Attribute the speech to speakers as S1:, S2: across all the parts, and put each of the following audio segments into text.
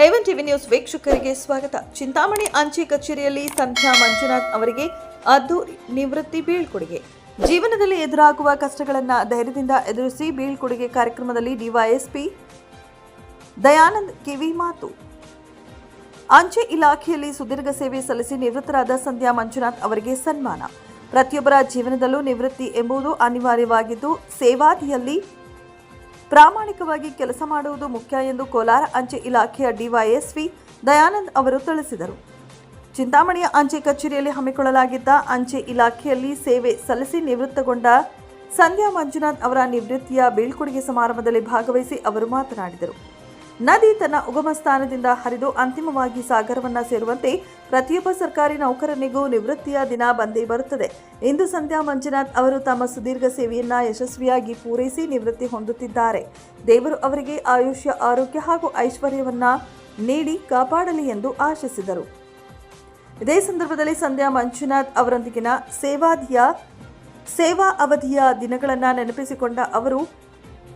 S1: A one TV news ವೀಕ್ಷಕರಿಗೆ ಸ್ವಾಗತ. ಚಿಂತಾಮಣಿ ಅಂಚೆ ಕಚೇರಿಯಲ್ಲಿ ಸಂಧ್ಯಾ ಮಂಜುನಾಥ್ ಅವರಿಗೆ ಅದ್ದೂರಿ ನಿವೃತ್ತಿ ಬೀಳ್ಕೊಡುಗೆ. ಜೀವನದಲ್ಲಿ ಎದುರಾಗುವ ಕಷ್ಟಗಳನ್ನು ಧೈರ್ಯದಿಂದ ಎದುರಿಸಿ ಬೀಳ್ಕೊಡುಗೆ ಕಾರ್ಯಕ್ರಮದಲ್ಲಿ ಡಿವೈಎಸ್ಪಿ ದಯಾನಂದ್ ಕಿವಿ ಮಾತು. ಅಂಚೆ ಇಲಾಖೆಯಲ್ಲಿ ಸುದೀರ್ಘ ಸೇವೆ ಸಲ್ಲಿಸಿ ನಿವೃತ್ತರಾದ ಸಂಧ್ಯಾ ಮಂಜುನಾಥ್ ಅವರಿಗೆ ಸನ್ಮಾನ. ಪ್ರತಿಯೊಬ್ಬರ ಜೀವನದಲ್ಲೂ ನಿವೃತ್ತಿ ಎಂಬುದು ಅನಿವಾರ್ಯವಾಗಿದ್ದು, ಸೇವಾದಿಯಲ್ಲಿ ಪ್ರಾಮಾಣಿಕವಾಗಿ ಕೆಲಸ ಮಾಡುವುದು ಮುಖ್ಯ ಎಂದು ಕೋಲಾರ ಅಂಚೆ ಇಲಾಖೆಯ ಡಿವೈಎಸ್ಪಿ ದಯಾನಂದ್ ಅವರು ತಿಳಿಸಿದರು. ಚಿಂತಾಮಣಿಯ ಅಂಚೆ ಕಚೇರಿಯಲ್ಲಿ ಹಮ್ಮಿಕೊಳ್ಳಲಾಗಿದ್ದ ಅಂಚೆ ಇಲಾಖೆಯಲ್ಲಿ ಸೇವೆ ಸಲ್ಲಿಸಿ ನಿವೃತ್ತಗೊಂಡ ಸಂಧ್ಯಾ ಮಂಜುನಾಥ್ ಅವರ ನಿವೃತ್ತಿಯ ಬೀಳ್ಕೊಡುಗೆ ಸಮಾರಂಭದಲ್ಲಿ ಭಾಗವಹಿಸಿ ಅವರು ಮಾತನಾಡಿದರು. ನದಿ ತನ್ನ ಉಗಮ ಸ್ಥಾನದಿಂದ ಹರಿದು ಅಂತಿಮವಾಗಿ ಸಾಗರವನ್ನ ಸೇರುವಂತೆ ಪ್ರತಿಯೊಬ್ಬ ಸರ್ಕಾರಿ ನೌಕರನಿಗೂ ನಿವೃತ್ತಿಯ ದಿನ ಬಂದೇ ಬರುತ್ತದೆ. ಇಂದು ಸಂಧ್ಯಾ ಮಂಜುನಾಥ್ ಅವರು ತಮ್ಮ ಸುದೀರ್ಘ ಸೇವೆಯನ್ನ ಯಶಸ್ವಿಯಾಗಿ ಪೂರೈಸಿ ನಿವೃತ್ತಿ ಹೊಂದುತ್ತಿದ್ದಾರೆ. ದೇವರು ಅವರಿಗೆ ಆಯುಷ್ಯ, ಆರೋಗ್ಯ ಹಾಗೂ ಐಶ್ವರ್ಯವನ್ನ ನೀಡಿ ಕಾಪಾಡಲಿ ಎಂದು ಆಶಿಸಿದರು. ಇದೇ ಸಂದರ್ಭದಲ್ಲಿ ಸಂಧ್ಯಾ ಮಂಜುನಾಥ್ ಅವರೊಂದಿಗಿನ ಸೇವಾ ಅವಧಿಯ ದಿನಗಳನ್ನು ನೆನಪಿಸಿಕೊಂಡ ಅವರು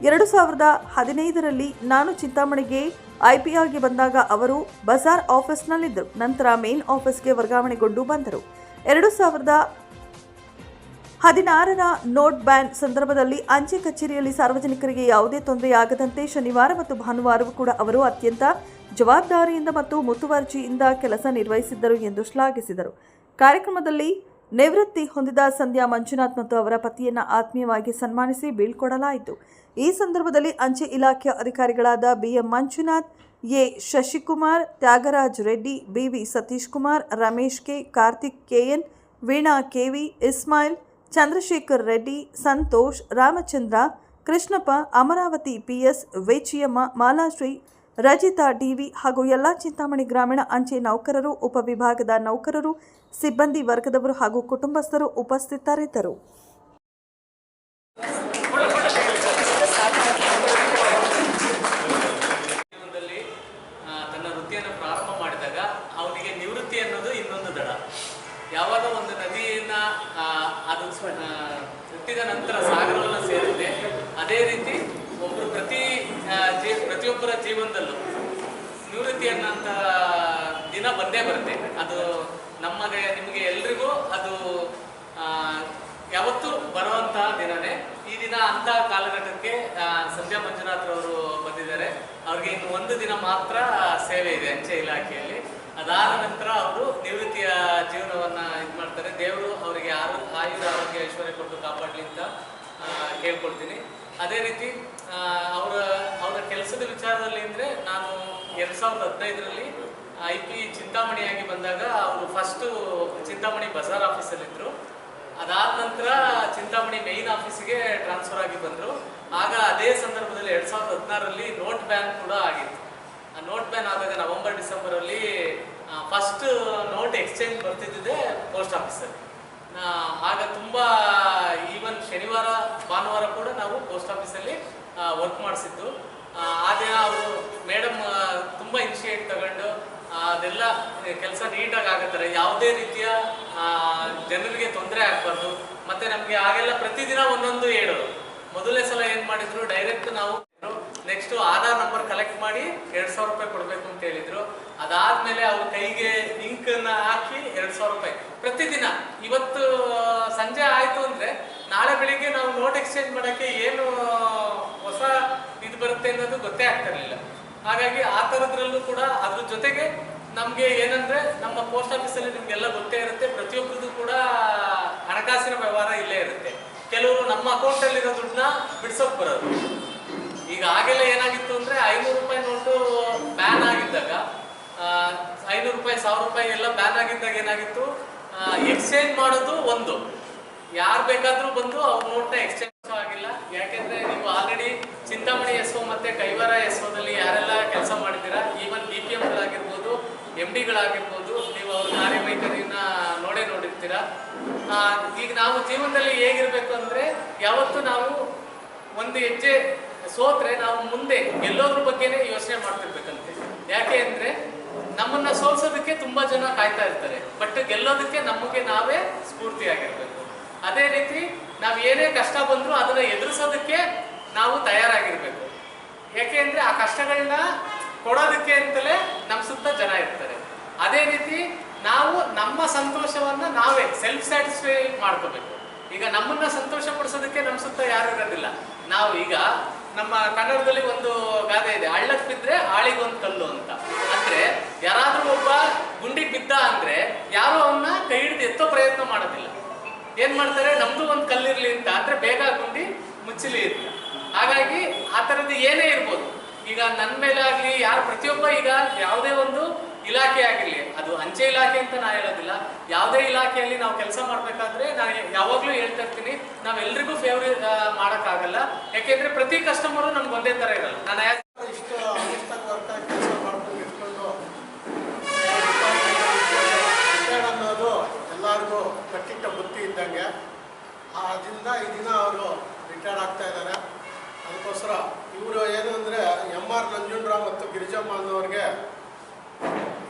S1: 2015ರಲ್ಲಿ ನಾನು ಚಿಂತಾಮಣಿಗೆ ಐಪಿಆರ್ಗೆ ಬಂದಾಗ ಅವರು ಬಜಾರ್ ಆಫೀಸ್ನಲ್ಲಿದ್ದರು. ನಂತರ ಮೇನ್ ಆಫೀಸ್ಗೆ ವರ್ಗಾವಣೆಗೊಂಡು ಬಂದರು. 2016ರ ನೋಟ್ ಬ್ಯಾನ್ ಸಂದರ್ಭದಲ್ಲಿ ಅಂಚೆ ಕಚೇರಿಯಲ್ಲಿ ಸಾರ್ವಜನಿಕರಿಗೆ ಯಾವುದೇ ತೊಂದರೆಯಾಗದಂತೆ ಶನಿವಾರ ಮತ್ತು ಭಾನುವಾರವೂ ಕೂಡ ಅವರು ಅತ್ಯಂತ ಜವಾಬ್ದಾರಿಯಿಂದ ಮತ್ತು ಮುತುವರ್ಜಿಯಿಂದ ಕೆಲಸ ನಿರ್ವಹಿಸಿದ್ದರು ಎಂದು ಶ್ಲಾಘಿಸಿದರು. ಕಾರ್ಯಕ್ರಮದಲ್ಲಿ ನಿವೃತ್ತಿ ಹೊಂದಿದ ಸಂಧ್ಯಾ ಮಂಜುನಾಥ್ ಮತ್ತು ಅವರ ಪತಿಯನ್ನು ಆತ್ಮೀಯವಾಗಿ ಸನ್ಮಾನಿಸಿ ಬೀಳ್ಕೊಡಲಾಯಿತು. ಈ ಸಂದರ್ಭದಲ್ಲಿ ಅಂಚೆ ಇಲಾಖೆಯ ಅಧಿಕಾರಿಗಳಾದ B M Manjunath, A Shashikumar, Tyagaraj Reddy, B V Satish Kumar, Ramesh K, Karthik K N, Veena K V, Ismail, Chandrashekar Reddy, Santosh, Ramachandra, Krishnappa, Amaravati P S, Vechiyamma, Malashri, Rajitha D V ಹಾಗೂ ಎಲ್ಲ ಚಿಂತಾಮಣಿ ಗ್ರಾಮೀಣ ಅಂಚೆ ನೌಕರರು, ಉಪವಿಭಾಗದ ನೌಕರರು, ಸಿಬ್ಬಂದಿ ವರ್ಗದವರು ಹಾಗೂ ಕುಟುಂಬಸ್ಥರು ಉಪಸ್ಥಿತರಿದ್ದರು.
S2: ತನ್ನ ವೃತ್ತಿಯನ್ನು ಪ್ರಾರಂಭ ಮಾಡಿದಾಗ ಅವನಿಗೆ ನಿವೃತ್ತಿ ಅನ್ನೋದು ಇನ್ನೊಂದು ದಡ. ಯಾವಾಗ ಒಂದು ನದಿಯನ್ನ ಅದು ಹುಟ್ಟಿದ ನಂತರ ಸಾಗರವನ್ನು ಸೇರುತ್ತೆ, ಅದೇ ರೀತಿ ಒಬ್ಬರು ಪ್ರತಿಯೊಬ್ಬರ ಜೀವನದಲ್ಲೂ ನಿವೃತ್ತಿ ಅನ್ನೋಂಥ ದಿನ ಬಂದೇ ಬರುತ್ತೆ. ಅದು ನಿಮಗೆ ಎಲ್ರಿಗೂ ಅದು ಯಾವತ್ತೂ ಬರುವಂತಹ ದಿನನೇ. ಈ ದಿನ ಅಂಥ ಕಾಲಘಟ್ಟಕ್ಕೆ ಸಂಧ್ಯಾ ಮಂಜುನಾಥ್ರವರು ಬಂದಿದ್ದಾರೆ. ಅವ್ರಿಗೆ ಇನ್ನು ಒಂದು ದಿನ ಮಾತ್ರ ಸೇವೆ ಇದೆ ಅಂಚೆ ಇಲಾಖೆಯಲ್ಲಿ. ಅದಾದ ನಂತರ ಅವರು ನಿವೃತ್ತಿಯ ಜೀವನವನ್ನು ಇದು ಮಾಡ್ತಾರೆ. ದೇವರು ಅವರಿಗೆ ಆಯುಧ, ಆರೋಗ್ಯ, ಐಶ್ವರ್ಯ ಕೊಟ್ಟು ಕಾಪಾಡಲಿ ಅಂತ ಕೇಳ್ಕೊಳ್ತೀನಿ. ಅದೇ ರೀತಿ ಅವರ ಕೆಲಸದ ವಿಚಾರದಲ್ಲಿ ಅಂದರೆ, ನಾನು 2015ರಲ್ಲಿ IP ಚಿಂತಾಮಣಿಯಾಗಿ ಬಂದಾಗ ಅವರು ಫಸ್ಟು ಚಿಂತಾಮಣಿ ಬಜಾರ್ ಆಫೀಸಲ್ಲಿದ್ದರು. ಅದಾದ ನಂತರ ಚಿಂತಾಮಣಿ ಮೇನ್ ಆಫೀಸಿಗೆ ಟ್ರಾನ್ಸ್ಫರ್ ಆಗಿ ಬಂದರು. ಆಗ ಅದೇ ಸಂದರ್ಭದಲ್ಲಿ 2016ರಲ್ಲಿ ನೋಟ್ ಬ್ಯಾನ್ ಕೂಡ ಆಗಿತ್ತು. ಆ ನೋಟ್ ಬ್ಯಾನ್ ಆದಾಗ ನವೆಂಬರ್-ಡಿಸೆಂಬರಲ್ಲಿ ಫಸ್ಟ್ ನೋಟ್ ಎಕ್ಸ್ಚೇಂಜ್ ಬರ್ತಿದ್ದಿದೆ ಪೋಸ್ಟ್ ಆಫೀಸಲ್ಲಿ. ಆಗ ತುಂಬ ಈವನ್ ಶನಿವಾರ ಭಾನುವಾರ ಕೂಡ ನಾವು ಪೋಸ್ಟ್ ಆಫೀಸಲ್ಲಿ ವರ್ಕ್ ಮಾಡಿಸಿದ್ದು. ಆ ದಿನ ಅವರು ಮೇಡಮ್ ತುಂಬ ಇನಿಷಿಯೇಟ್ ತಗೊಂಡು ಅದೆಲ್ಲ ಕೆಲಸ ನೀಟಾಗಿ ಆಗತ್ತಾರೆ, ಯಾವುದೇ ರೀತಿಯ ಜನರಿಗೆ ತೊಂದರೆ ಆಗಬಾರ್ದು. ಮತ್ತು ನಮಗೆ ಆಗೆಲ್ಲ ಪ್ರತಿದಿನ ಒಂದೊಂದು ಹೇಳೋರು. ಮೊದಲನೇ ಸಲ ಏನು ಮಾಡಿದ್ರು, ಡೈರೆಕ್ಟ್ ನಾವು ನೆಕ್ಸ್ಟ್ ಆಧಾರ್ ನಂಬರ್ ಕಲೆಕ್ಟ್ ಮಾಡಿ 2,000 ರೂಪಾಯಿ ಕೊಡಬೇಕು ಅಂತ ಹೇಳಿದ್ರು. ಅದಾದ್ಮೇಲೆ ಅವ್ರ ಕೈಗೆ ಲಿಂಕನ್ನು ಹಾಕಿ 2,000 ರೂಪಾಯಿ ಪ್ರತಿದಿನ. ಇವತ್ತು ಸಂಜೆ ಆಯಿತು ಅಂದರೆ ನಾಳೆ ಬೆಳಿಗ್ಗೆ ನಾವು ನೋಟ್ ಎಕ್ಸ್ಚೇಂಜ್ ಮಾಡೋಕ್ಕೆ ಏನು ಹೊಸ ಇದು ಬರುತ್ತೆ ಅನ್ನೋದು ಗೊತ್ತೇ ಆಗ್ತಿರಲಿಲ್ಲ. ಹಾಗಾಗಿ ಆ ಥರದ್ರಲ್ಲೂ ಕೂಡ ಅದ್ರ ಜೊತೆಗೆ ನಮಗೆ ಏನಂದರೆ, ನಮ್ಮ ಪೋಸ್ಟ್ ಆಫೀಸಲ್ಲಿ ನಿಮಗೆಲ್ಲ ಗೊತ್ತೇ ಇರುತ್ತೆ, ಪ್ರತಿಯೊಬ್ಬರದ್ದು ಕೂಡ ಹಣಕಾಸಿನ ವ್ಯವಹಾರ ಇಲ್ಲೇ ಇರುತ್ತೆ. ಕೆಲವರು ನಮ್ಮ ಅಕೌಂಟಲ್ಲಿರೋ ದುಡ್ಡನ್ನ ಬಿಡ್ಸೋಕೆ ಬರೋದು. ಈಗ ಆಗೆಲ್ಲ ಏನಾಗಿತ್ತು ಅಂದರೆ, 500 ರೂಪಾಯಿ ನೋಟು ಬ್ಯಾನ್ ಆಗಿದ್ದಾಗ, 500 ರೂಪಾಯಿ 1000 ರೂಪಾಯಿ ಎಲ್ಲ ಬ್ಯಾನ್ ಆಗಿದ್ದಾಗ ಏನಾಗಿತ್ತು, ಎಕ್ಸ್ಚೇಂಜ್ ಮಾಡೋದು ಒಂದು, ಯಾರು ಬೇಕಾದರೂ ಬಂದು ಅವ್ರ ನೋಟ್ನ ಎಕ್ಸ್ಚೇಂಜ್ ಆಗಿಲ್ಲ. ಯಾಕೆಂದರೆ ನೀವು ಆಲ್ರೆಡಿ ಚಿಂತಾಮಣಿ SO ಮತ್ತು ಕೈವಾರ SOದಲ್ಲಿ ಯಾರೆಲ್ಲ ಕೆಲಸ ಮಾಡಿದ್ದೀರಾ, ಈವನ್ BPMಗಳಾಗಿರ್ಬೋದು, MDಗಳಾಗಿರ್ಬೋದು, ನೀವು ಅವ್ರ ಕಾರ್ಯವೈಖರಿಯನ್ನು ನೋಡಿರ್ತೀರಾ. ಈಗ ನಾವು ಜೀವನದಲ್ಲಿ ಹೇಗಿರಬೇಕು ಅಂದರೆ, ಯಾವತ್ತೂ ನಾವು ಒಂದು ಹೆಜ್ಜೆ ಸೋತ್ರೆ ನಾವು ಮುಂದೆ ಗೆಲ್ಲೋದ್ರ ಬಗ್ಗೆನೇ ಯೋಚನೆ ಮಾಡ್ತಿರ್ಬೇಕಂತೆ. ಯಾಕೆ ಅಂದರೆ, ನಮ್ಮನ್ನು ಸೋಲ್ಸೋದಕ್ಕೆ ತುಂಬ ಜನ ಕಾಯ್ತಾ ಇರ್ತಾರೆ, ಬಟ್ ಗೆಲ್ಲೋದಕ್ಕೆ ನಮಗೆ ನಾವೇ ಸ್ಫೂರ್ತಿಯಾಗಿರ್ಬೇಕು. ಅದೇ ರೀತಿ ನಾವು ಏನೇ ಕಷ್ಟ ಬಂದರೂ ಅದನ್ನು ಎದುರಿಸೋದಕ್ಕೆ ನಾವು ತಯಾರಾಗಿರ್ಬೇಕು. ಯಾಕೆ ಅಂದರೆ, ಆ ಕಷ್ಟಗಳನ್ನ ಕೊಡೋದಕ್ಕೆ ಅಂತಲೇ ನಮ್ಮ ಸುತ್ತ ಜನ ಇರ್ತಾರೆ. ಅದೇ ರೀತಿ ನಾವು ನಮ್ಮ ಸಂತೋಷವನ್ನ ನಾವೇ ಸೆಲ್ಫ್ ಸ್ಯಾಟಿಸ್ಫೈ ಮಾಡ್ಕೋಬೇಕು. ಈಗ ನಮ್ಮನ್ನ ಸಂತೋಷ ಪಡಿಸೋದಕ್ಕೆ ನಮ್ಮ ಸುತ್ತ ಯಾರು ಇರೋದಿಲ್ಲ. ನಾವು ಈಗ ನಮ್ಮ ಕನ್ನಡದಲ್ಲಿ ಒಂದು ಗಾದೆ ಇದೆ, ಹಳ್ಳಕ್ಕೆ ಬಿದ್ದರೆ ಆಳಿಗೊಂದು ಕಲ್ಲು ಅಂತ. ಅಂದ್ರೆ ಯಾರಾದ್ರೂ ಒಬ್ಬ ಗುಂಡಿಗೆ ಬಿದ್ದ ಅಂದ್ರೆ ಯಾರು ಅವನ್ನ ಕೈ ಹಿಡಿದು ಎತ್ತೋ ಪ್ರಯತ್ನ ಮಾಡೋದಿಲ್ಲ. ಏನ್ ಮಾಡ್ತಾರೆ, ನಮ್ದು ಒಂದು ಕಲ್ಲಿರ್ಲಿ ಅಂತ, ಅಂದ್ರೆ ಬೇಗ ಗುಂಡಿ ಮುಚ್ಚಲಿ ಅಂತ. ಹಾಗಾಗಿ ಆ ಥರದ್ದು ಏನೇ ಇರ್ಬೋದು, ಈಗ ನನ್ನ ಮೇಲೆ ಆಗಲಿ ಯಾರು ಪ್ರತಿಯೊಬ್ಬ, ಈಗ ಯಾವುದೇ ಒಂದು ಇಲಾಖೆ ಆಗಿರಲಿ, ಅದು ಅಂಚೆ ಇಲಾಖೆ ಅಂತ ನಾ ಹೇಳೋದಿಲ್ಲ, ಯಾವುದೇ ಇಲಾಖೆಯಲ್ಲಿ ನಾವು ಕೆಲಸ ಮಾಡಬೇಕಾದ್ರೆ ನಾನು ಯಾವಾಗಲೂ ಹೇಳ್ತಾ ಇರ್ತೀನಿ, ನಾವೆಲ್ರಿಗೂ ಫೇವರ್ ಮಾಡೋಕ್ಕಾಗಲ್ಲ. ಯಾಕೆಂದ್ರೆ ಪ್ರತಿ ಕಸ್ಟಮರು ನಮ್ಗೆ ಒಂದೇ ಥರ ಇರಲ್ಲ. ನಾನು
S3: ಇಷ್ಟು ಕೆಲಸ ಮಾಡ್ಕೊಂಡು ಇಟ್ಕೊಂಡು ಅನ್ನೋದು ಎಲ್ಲರಿಗೂ ಕಟ್ಟಿಟ್ಟ ಬುತ್ತಿ ಇದ್ದಂಗೆ. ಅದರಿಂದ ಈ ದಿನ ಅವರು ರಿಟೈರ್ಡ್ ಆಗ್ತಾ ಇದ್ದಾರೆ. ಅದಕ್ಕೋಸ್ಕರ ಇವರು ಏನು ಅಂದರೆ MR ನಂಜುಂಡರಾವ್ ಮತ್ತು ಗಿರಿಜಮ್ಮ ಅನ್ನೋರಿಗೆ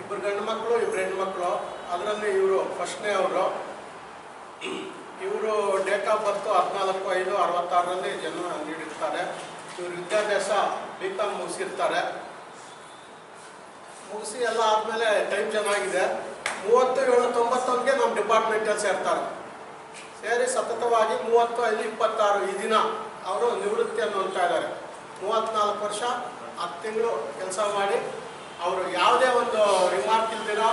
S3: ಇಬ್ಬರು ಗಂಡು ಮಕ್ಕಳು, ಇಬ್ಬರು ಹೆಣ್ಮಕ್ಳು. ಅದರಲ್ಲಿ ಇವರು ಫಸ್ಟ್ನೇ ಅವರು. ಇವರು ಡೇಟ್ ಆಫ್ ಬರ್ತು 14/5/66ರಲ್ಲಿ ಜನ್ಮ ನೀಡಿರ್ತಾರೆ. ಇವರು ವಿದ್ಯಾಭ್ಯಾಸ BCom ಮುಗಿಸಿರ್ತಾರೆ. ಮುಗಿಸಿ ಎಲ್ಲ ಆದಮೇಲೆ ಟೈಮ್ ಚೆನ್ನಾಗಿದೆ. 30/7/91ಗೆ ನಮ್ಮ ಡಿಪಾರ್ಟ್ಮೆಂಟಲ್ಲಿ ಸೇರ್ತಾರೆ. ಸೇರಿ ಸತತವಾಗಿ 30/5/26 ಈ ದಿನ ಅವರು ನಿವೃತ್ತಿಯನ್ನು ಹೊಂದ್ತಾ ಇದ್ದಾರೆ. 34 ವರ್ಷ 10 ತಿಂಗಳು ಕೆಲಸ ಮಾಡಿ ಅವರು ಯಾವುದೇ ಒಂದು ರಿಮಾರ್ಕ್ ಇಲ್ದಿರೋ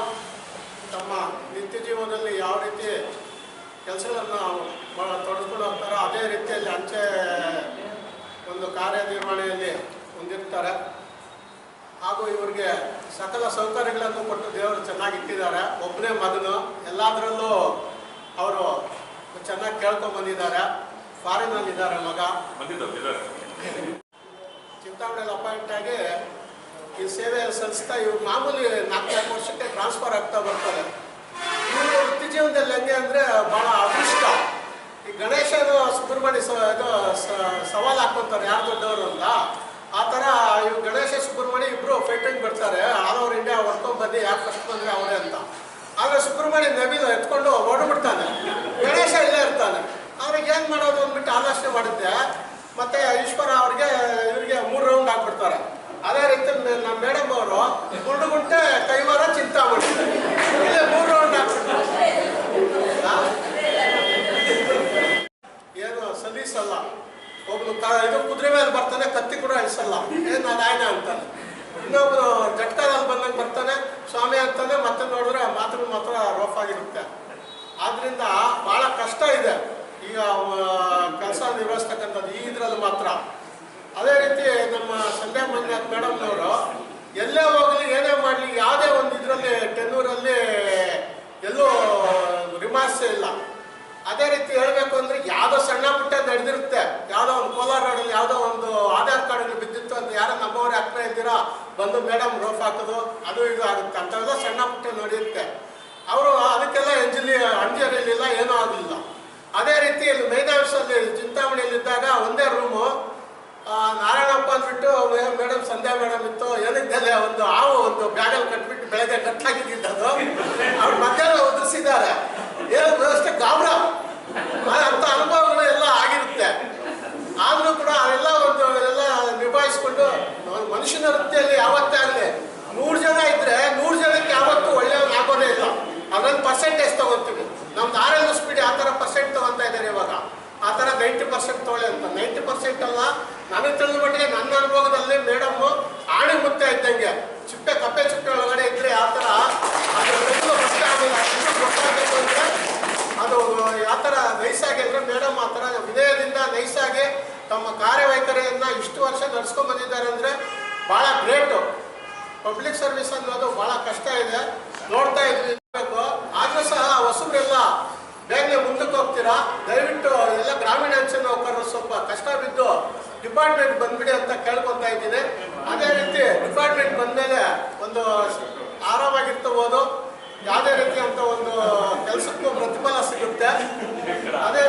S3: ತಮ್ಮ ನಿತ್ಯ ಜೀವನದಲ್ಲಿ ಯಾವ ರೀತಿ ಕೆಲಸಗಳನ್ನು ತೊಡಸ್ಕೊಂಡು ಹೋಗ್ತಾರೋ ಅದೇ ರೀತಿಯಲ್ಲಿ ಅಂಚೆ ಒಂದು ಕಾರ್ಯನಿರ್ವಹಣೆಯಲ್ಲಿ ಹೊಂದಿರ್ತಾರೆ. ಹಾಗೂ ಇವರಿಗೆ ಸಕಲ ಸೌಕರ್ಯಗಳನ್ನು ಕೊಟ್ಟು ದೇವರು ಚೆನ್ನಾಗಿಟ್ಟಿದ್ದಾರೆ. ಒಬ್ಬನೇ ಮಗನು, ಎಲ್ಲದರಲ್ಲೂ ಅವರು ಚೆನ್ನಾಗಿ ಕೇಳ್ಕೊಂಡು ಬಂದಿದ್ದಾರೆ. ಫಾರಿನಲ್ಲಿದ್ದಾರೆ ಮಗ. ಚಿಂತಾಮಣಿಯಲ್ಲಿ ಅಪಾಯಿಂಟ್ ಆಗಿ ಈ ಸೇವೆಯನ್ನು ಸಲ್ಲಿಸ್ತಾ ಇವ್ರು ಮಾಮೂಲಿ 4 ವರ್ಷಕ್ಕೆ ಟ್ರಾನ್ಸ್ಫರ್ ಆಗ್ತಾ ಬರ್ತಾರೆ. ಇವರು ವೃತ್ತಿ ಜೀವನದಲ್ಲಿ ಹೆಂಗೆ ಅಂದರೆ ಭಾಳ ಅದೃಷ್ಟ. ಈ ಗಣೇಶನ ಸುಬ್ರಹ್ಮಣ್ಯ ಸವಾಲು ಹಾಕ್ಕೊಂತಾರೆ ಯಾರು ದೊಡ್ಡವರು ಅಂತ. ಆ ಥರ ಇವ್ರು ಗಣೇಶ ಸುಬ್ರಹ್ಮಣ್ಯ ಇಬ್ಬರು ಫೈಟಿಂಗ್ ಬರ್ತಾರೆ. ಆಲ್ ಓವರ್ ಇಂಡಿಯಾ ಹೊಡ್ಕೊಂಡು ಬಂದು ಯಾರು ಫಸ್ಟ್ ಬಂದರೆ ಅವರೇ ಅಂತ. ಆದರೆ ಸುಬ್ರಹ್ಮಣ್ಯ ನವಿಲು ಎತ್ಕೊಂಡು ಓಡ್ಬಿಡ್ತಾನೆ, ಗಣೇಶ ಇಲ್ಲೇ ಇರ್ತಾನೆ. ಅವ್ರಿಗೆ ಏನು ಮಾಡೋದು ಅಂದ್ಬಿಟ್ಟು ಆಲೋಚನೆ ಮಾಡಿದ್ದೆ. ಮತ್ತು ಈಶ್ವರ ಅವ್ರಿಗೆ ಇವರಿಗೆ 3 ರೌಂಡ್ ಹಾಕ್ಬಿಡ್ತಾರೆ. ಅದೇ ರೀತಿ ನಮ್ಮ ಮೇಡಮ್ ಅವರು ಗುಂಡುಗುಂಟೆ ಕೈವಾರ ಚಿಂತಾಮಣಿ ಇಲ್ಲೇ 3 ರೌಂಡ್ ಹಾಕ್ಬಿಡ್ತಾರೆ. ಏನು ಸಲೀಸಲ್ಲ. ಒಬ್ಬನು ಇದು ಕುದುರೆ ಮೇಲೆ ಬರ್ತಾನೆ, ಕತ್ತಿ ಕೂಡ ಇಳಿಸಲ್ಲ, ಏನು ನಾರಾಯಣ ಅಂತಾನೆ. ಇನ್ನೊಬ್ಬನು ಜಟ್ಕಾದಲ್ಲಿ ಬಂದಂಗೆ ಬರ್ತಾನೆ, ಸ್ವಾಮಿ ಅಂತಾನೆ. ಮತ್ತೆ ನೋಡಿದ್ರೆ ಮಾತು ಮಾತ್ರ ರೋಫ್ ಆಗಿರುತ್ತೆ. ಆದ್ದರಿಂದ ಭಾಳ ಕಷ್ಟ ಇದೆ ಈಗ ಕೆಲಸ ನಿರ್ವಹಿಸ್ತಕ್ಕಂಥದ್ದು ಈ ಇದರಲ್ಲಿ ಮಾತ್ರ. ಅದೇ ರೀತಿ ನಮ್ಮ ಸಂಧ್ಯಾ ಮಂಜುನಾಥ್ ಮೇಡಮ್ನವರು ಎಲ್ಲೇ ಹೋಗಲಿ ಏನೇ ಮಾಡಲಿ ಯಾವುದೇ ಒಂದು ಇದರಲ್ಲಿ ಟೆನ್ನೂರಲ್ಲಿ ಎಲ್ಲೂ ರಿಮಾರ್ಕ್ಸೇ ಇಲ್ಲ. ಅದೇ ರೀತಿ ಹೇಳಬೇಕು ಅಂದರೆ ಯಾವುದೋ ಸಣ್ಣ ಪುಟ್ಟ ನಡೆದಿರುತ್ತೆ. ಯಾವುದೋ ಒಂದು ಕೋಲಾರ ರೋಡಲ್ಲಿ ಯಾವುದೋ ಒಂದು ಆಧಾರ್ ಕಾರ್ಡಲ್ಲಿ ಬಿದ್ದಿತ್ತು ಅಂತ ಯಾರೋ ನಮ್ಮವರೇ ಆಗ್ತಾ ಇದ್ದೀರಾ ಬಂದು ಮೇಡಮ್ ರೋಫ್ ಹಾಕೋದು ಅದು ಇದು ಆಗುತ್ತೆ. ಅಂಥವೆಲ್ಲ ಸಣ್ಣ ಪುಟ್ಟ ನಡೆಯುತ್ತೆ. ಅವರು ಅದಕ್ಕೆಲ್ಲ ಅಂಜರಿಲಿಲ್ಲ, ಏನೂ ಆಗಲಿಲ್ಲ. ಅದೇ ರೀತಿ ಇಲ್ಲಿ ಮೈದಾನದಲ್ಲಿ ಚಿಂತಾಮಣಿಯಲ್ಲಿದ್ದಾಗ ಒಂದೇ ರೂಮು ನಾರಾಯಣಪ್ಪ ಅಂದ್ಬಿಟ್ಟು ಮೇಡಮ್ ಸಂಧ್ಯಾ ಮೇಡಮ್ ಇತ್ತು. ಏನಕ್ಕೆ ಒಂದು ಹಾವು ಒಂದು ಬ್ಯಾಗಲ್ಲಿ ಕಟ್ಬಿಟ್ಟು ಬೆಳಗ್ಗೆ ಕಟ್ಟಾಗಿದ್ದು ಅವ್ರ ಮಕ್ಕಳೆಲ್ಲ ಒದರಿಸಿದ್ದಾರೆ. ಏನು ವ್ಯವಸ್ಥೆ ಗಾಬರ ಅಂಥ ಅನುಭವಗಳು ಎಲ್ಲ ಆಗಿರುತ್ತೆ. ಆದರೂ ಕೂಡ ಅವೆಲ್ಲ ಒಂದು ಎಲ್ಲ ನಿಭಾಯಿಸ್ಕೊಂಡು ಮನುಷ್ಯನ ವೃತ್ತಿಯಲ್ಲಿ ಯಾವತ್ತೇ ಆಗಲಿ 100 ಜನ ಇದ್ದರೆ 100 ಜನಕ್ಕೆ ಯಾವತ್ತೂ ಒಳ್ಳೆಯವ್ರು ಆಗೋದೇ ಇಲ್ಲ. ಅದೊಂದು ಪರ್ಸೆಂಟೇಜ್ ತೊಗೊತೀವಿ. ನಮ್ದು RLSPD ಆ ಥರ ಪರ್ಸೆಂಟ್ ತೊಗೊತಾ ಇದ್ದಾರೆ ಇವಾಗ. ಆ ಥರ 90% ತೊಗೊಳ್ಳಿ ಅಂತ. 90% ಅಲ್ಲ, ನನಗೆ ತಿಳಿದ ಮಟ್ಟಿಗೆ ನನ್ನ ಅನುಭವದಲ್ಲಿ ಮೇಡಮ್ಮು ಆಣೆ ಮುತ್ತೆ ಇದ್ದಂಗೆ ಕಪ್ಪೆ ಚಿಪ್ಪೆ ಒಳಗಡೆ ಇದ್ದರೆ ಆ ಥರ ಅದು ಗೊತ್ತೇ ಆಗಿಲ್ಲ. ಗೊತ್ತಾಗಬೇಕು ಅಂದರೆ ಅದು ಯಾವ ಥರ ನೈಸಾಗಿದ್ರೆ ಮೇಡಮ್ ಆ ಥರ ವಿನಯದಿಂದ ನೈಸಾಗಿ ತಮ್ಮ ಕಾರ್ಯವೈಖರಿಯನ್ನು ಇಷ್ಟು ವರ್ಷ ನಡೆಸ್ಕೊಂಡು ಬಂದಿದ್ದಾರೆ ಅಂದರೆ ಭಾಳ ಗ್ರೇಟು. ಪಬ್ಲಿಕ್ ಸರ್ವಿಸ್ ಅನ್ನೋದು ಭಾಳ ಕಷ್ಟ ಇದೆ, ನೋಡ್ತಾ ಇದ್ವಿ. ಆದರೂ ಸಹ ಹೊಸಬ್ರೆಲ್ಲ ಬೇಗನೆ ಮುಂದಕ್ಕೆ ಹೋಗ್ತೀರಾ. ದಯವಿಟ್ಟು ಎಲ್ಲ ಗ್ರಾಮೀಣ ಅಂಚೆ ನೌಕರರು ಸ್ವಲ್ಪ ಕಷ್ಟ ಬಿದ್ದು ಡಿಪಾರ್ಟ್ಮೆಂಟ್ ಬಂದ್ಬಿಡಿ ಅಂತ ಕೇಳ್ಕೊತಾ ಇದ್ದೀನಿ. ಅದೇ ರೀತಿ ಡಿಪಾರ್ಟ್ಮೆಂಟ್ ಬಂದಮೇಲೆ ಒಂದು ಆರಾಮಾಗಿರ್ಬೋದು, ಯಾವುದೇ ರೀತಿ ಅಂತ ಒಂದು ಕೆಲಸಕ್ಕೂ ಪ್ರತಿಫಲ ಸಿಗುತ್ತೆ. ಅದೇ